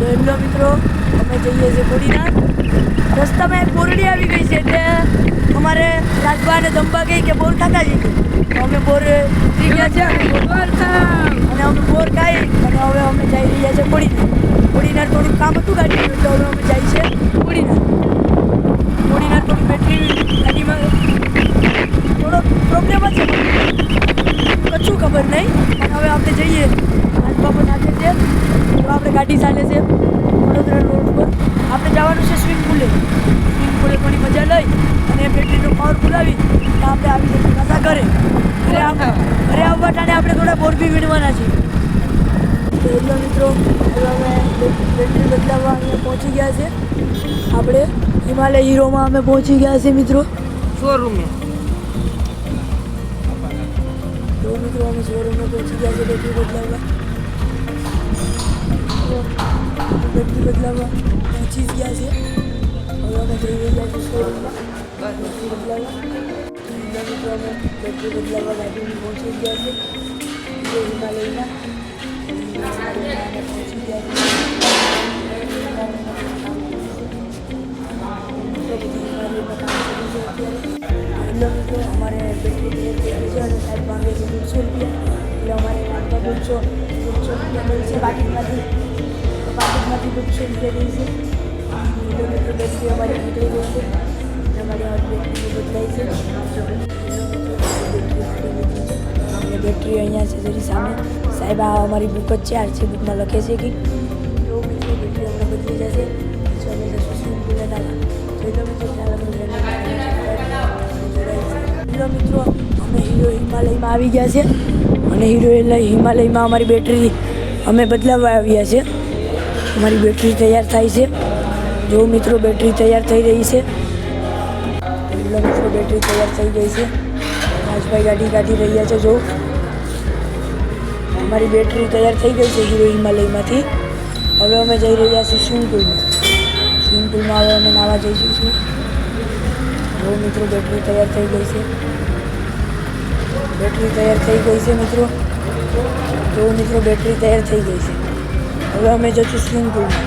તો હેલો મિત્રો, અમે જઈએ છીએ કોડીનાર. રસ્તામાં એક બોરડી આવી ગઈ છે એટલે અમારે રાજભા અને દંબા કહી કે બોર ખાતા જઈએ. તો અમે બોર પી ગયા છે અને અમે બોર ખાઈ અને હવે અમે જઈ રહ્યા છીએ કોડીનાર. થોડું કામ હતું ગાડીનું એટલે હવે અમે જઈએ છીએ કોડીનાર થોડી બેટરી ગાડીમાં થોડો પ્રોબ્લેમ જ છે, કશું ખબર નહીં. પણ હવે આપણે જઈએ, રાજભા પણ નાખે છે તો આપણે ગાડી ચાલે છે વડોદરા રોડ પર. આપણે જવાનું છે સ્વિમિંગ પુલે થોડી મજા લઈ અને બેટરીનો પાવર ફુલાવી તો આપણે આવી જઈએ પાછા ઘરે આવવા ટાણે આપણે થોડા બોર બી વીણવાના છે. તો એટલો મિત્રો, હવે અમે બેટરી બદલાવવા અહીંયા પહોંચી ગયા છે. આપણે હિમાલય હીરોમાં અમે પહોંચી ગયા છે મિત્રો, શોરૂમે. તો મિત્રો અમે શોરૂમમાં પહોંચી ગયા છે બેટરી બદલાવવા પહોંચી જ ગયા છે. હવે અમે જઈ રહ્યા છીએ શોરૂમમાં બેટરી બદલાવવા. મિત્રો અમે બેટરી બદલાવવા ગાડીમાં પહોંચી ગયા છે હિમાલયમાં પહોંચી ગયા છે. મિત્રો અમારે બેટરી છે અને સાહેબ માંગે છે 150 રૂપિયા, એટલે અમારે આપવા 150 રૂપિયા મળશે પાકીટમાંથી. તો પાકીટમાંથી 150 રૂપિયા દઈશું. કિલોમીટર બેટરી અમારી નીકળી ગઈ છે અને અમારી બેટરી બદલાઈ છે. બેટરી અહીંયા છે જરી સામે. સાહેબ આ અમારી બુક જ છે, આરસી બુકમાં લખે છે કે જો મિત્રો બેટરી હમણાં બદલી જશે પછી અમે જશું સ્વિમિંગ પુલે નાવા. જોઈ લો મિત્રો, મિત્રો અમે હીરો હિમાલયમાં આવી ગયા છે અને હિમાલયમાં અમારી બેટરી અમે બદલાવવા આવ્યા છે. અમારી બેટરી તૈયાર થાય છે. જો મિત્રો બેટરી તૈયાર થઈ રહી છે. મિત્રો બેટરી તૈયાર થઈ ગઈ છે. રાજભાઈ ગાડી કાઢી રહ્યા છે. જો અમારી બેટરી તૈયાર થઈ ગઈ છે હીરો હિમાલયમાંથી. હવે અમે જઈ રહ્યા છીએ સ્વિમિંગ પુલમાં હવે અમે નાવા જઈશું. જો મિત્રો બેટરી તૈયાર થઈ ગઈ છે. મિત્રો જો મિત્રો બેટરી તૈયાર થઈ ગઈ છે. હવે અમે જઈશું સ્વિમિંગ પુલમાં.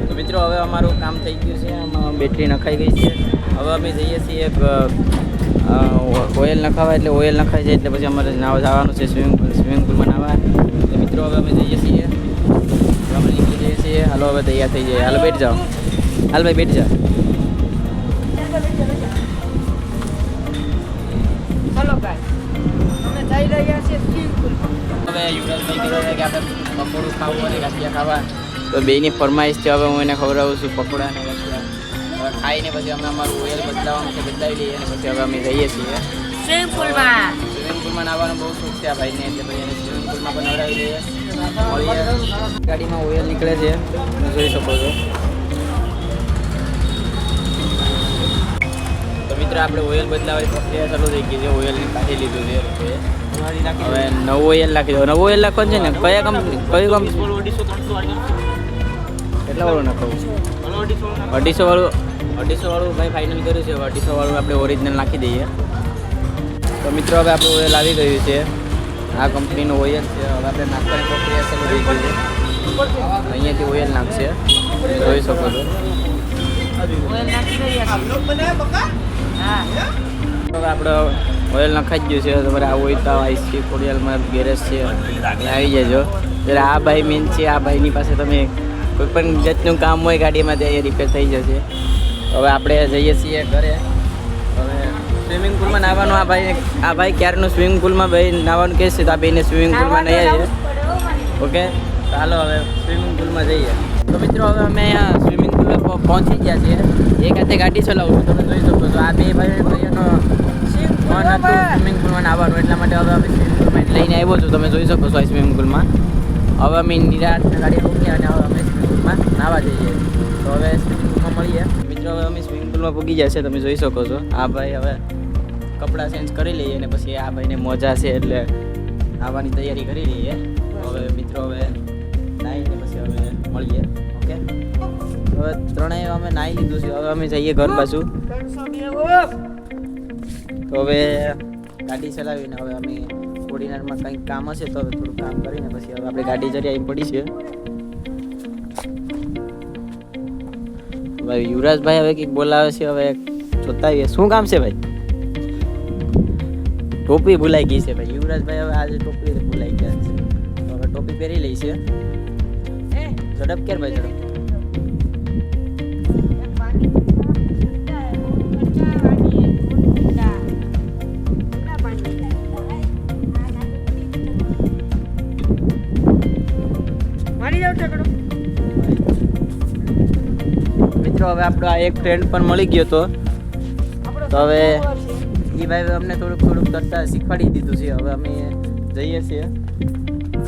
તો મિત્રો હવે અમારું કામ થઈ ગયું છે, આમાં બેટરી નખાઈ ગઈ છે. હવે અમે જઈએ છીએ ઓઇલ નખાવા, એટલે ઓઇલ નખાઈ જાય એટલે પછી અમારે નાવા જવાનું છે સ્વિમિંગ પુલમાં નાવા. એટલે મિત્રો હવે અમે જઈએ છીએ, અમે નીકળી જઈએ છીએ. હાલો હવે તૈયાર થઈ જાય. હાલો બેઠ જાઓ. હાલ ભાઈ બેઠ જા. ચાલો ગાઈસ, અમે જઈ રહ્યા છીએ સ્વિમિંગ પુલમાં. હવે યુવરાજભાઈ કીધું છે કે આપણે પકોડું ખાવું અને ગાંઠિયા ખાવા, તો બેની ફરમાઈશ છે. હવે હું એને ખવડાવું છું પકોડા અને ગાંઠિયા. હવે ખાઈને પછી અમે અમારું ઓઇલ બદલાવવાનું છે, બદલાવી લઈએ અને પછી હવે અમે જઈએ છીએ સ્વિમિંગ પુલમાં. સ્વિમિંગ પુલમાં નાહવાનો બહુ શોખ છે આ ભાઈને, એટલે પછી એને સ્વિમિંગ પુલમાં પણ નવડાવી લઈએ. મળીએ. ગાડીમાં ઓઇલ નીકળે છે, તમે જોઈ શકો છો. તો મિત્રો આપણે ઓઇલ બદલાવાની પ્રક્રિયા ચાલુ થઈ ગઈ છે. ઓઇલને કાઢી લીધું છે. હવે નવું ઓઇલ નાખી દો. નવું ઓઇલ નાખવાનું છે ને? કઈ કંપની? કેટલા વાળું નાખવું? 250 વાળું ભાઈ ફાઇનલ કર્યું છે. 250 વાળું આપણે ઓરિજિનલ નાખી દઈએ. તો મિત્રો હવે આપણું ઓઇલ આવી ગયું છે. આ કંપનીનું ઓઇલ છે. હવે આપણે નાખવાની પ્રક્રિયા ચાલુ થઈ ગઈ છે. અહીંયાથી ઓઇલ નાખશે, જોઈ શકો છો. હવે આપણે ઓઇલ નખાઈ જ ગયું છે. તમારે આવું હોય તો આઈસ છે, ખોડિયાલમાં ગેરેજ છે, આવી જજો. જ્યારે આ ભાઈ મેન છે, આ ભાઈની પાસે તમે કોઈ પણ જાતનું કામ હોય ગાડીમાં તે રિપેર થઈ જશે. હવે આપણે જઈએ છીએ ઘરે. હવે સ્વિમિંગ પુલમાં નાહવાનું આ ભાઈ ક્યારનું સ્વિમિંગ પુલમાં ભાઈ નાહવાનું કહે છે, તો આ ભાઈને સ્વિમિંગ પુલમાં નહીં છે. ઓકે, ચાલો હવે સ્વિમિંગ પુલમાં જઈએ. તો મિત્રો હવે અમે અહીંયા સ્વિમિંગ પુલમાં પહોંચી ગયા છીએ. એક હાથે ગાડી ચલાવું છું, તમે જોઈ શકો છો. આ બે ભાઈનો મન હતું સ્વિમિંગ પુલમાં નાહવાનું, એટલા માટે હવે અમે સ્વિમિંગ પુલમાં લઈને આવ્યો છું. તમે જોઈ શકો છો આ સ્વિમિંગ પુલમાં. હવે અમે નિરાશ ગાડી મૂકીએ અને હવે અમે સ્વિમિંગ પુલમાં નાહવા જઈએ. તો હવે સ્વિમિંગ પુલમાં મળીએ. મિત્રો હવે અમે સ્વિમિંગ પુલમાં પૂગી જશે, તમે જોઈ શકો છો. આ ભાઈ હવે કપડાં ચેન્જ કરી લઈએ અને પછી આ ભાઈને મોજા છે એટલે નાહવાની તૈયારી કરી લઈએ. હવે મિત્રો હવે નાહીને પછી હવે મળીએ. ઓકે, હવે ત્રણેય અમે નાહી લીધું છે. હવે અમે જઈએ ઘર બાજુ. તો હવે ગાડી ચલાવીને હવે અમે કોડીનારમાં કંઈક કામ હશે તો હવે થોડું કામ કરીને પછી હવે આપણે ગાડી જરી આવી પડી છે. ભાઈ યુવરાજભાઈ હવે કંઈક બોલાવે છે, હવે જોતા આવીએ શું કામ છે ભાઈ. ટોપી ભૂલાઈ ગઈ છે ભાઈ. યુવરાજભાઈ હવે આજે ટોપી ભૂલાઈ ગયા છે, તો હવે ટોપી પહેરી લઈ છે. ઝડપ કેર ભાઈ ઝડપ. મિત્રો હવે આપણો આ એક ફ્રેન્ડ પણ મળી ગયો તો હવે એ ભાઈ અમને થોડુંક કરતા શીખવાડી દીધું છે. હવે અમે જઈએ છીએ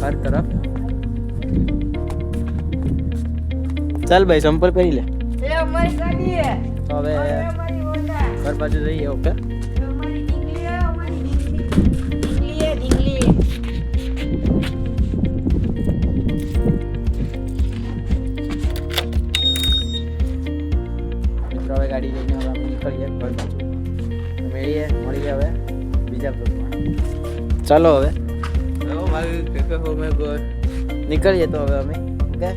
ઘર તરફ. ચાલ ભાઈ સંપલ પહેરી લે. તો હવે ઘર બાજુ જઈએ. ઓકે હવે ગાડી લઈને હવે આપણે નીકળીએ ઘર બાજુ. મળીએ હવે બીજા બ્લોગમાં. ચાલો હવે નીકળીએ તો હવે અમે. ઓકે.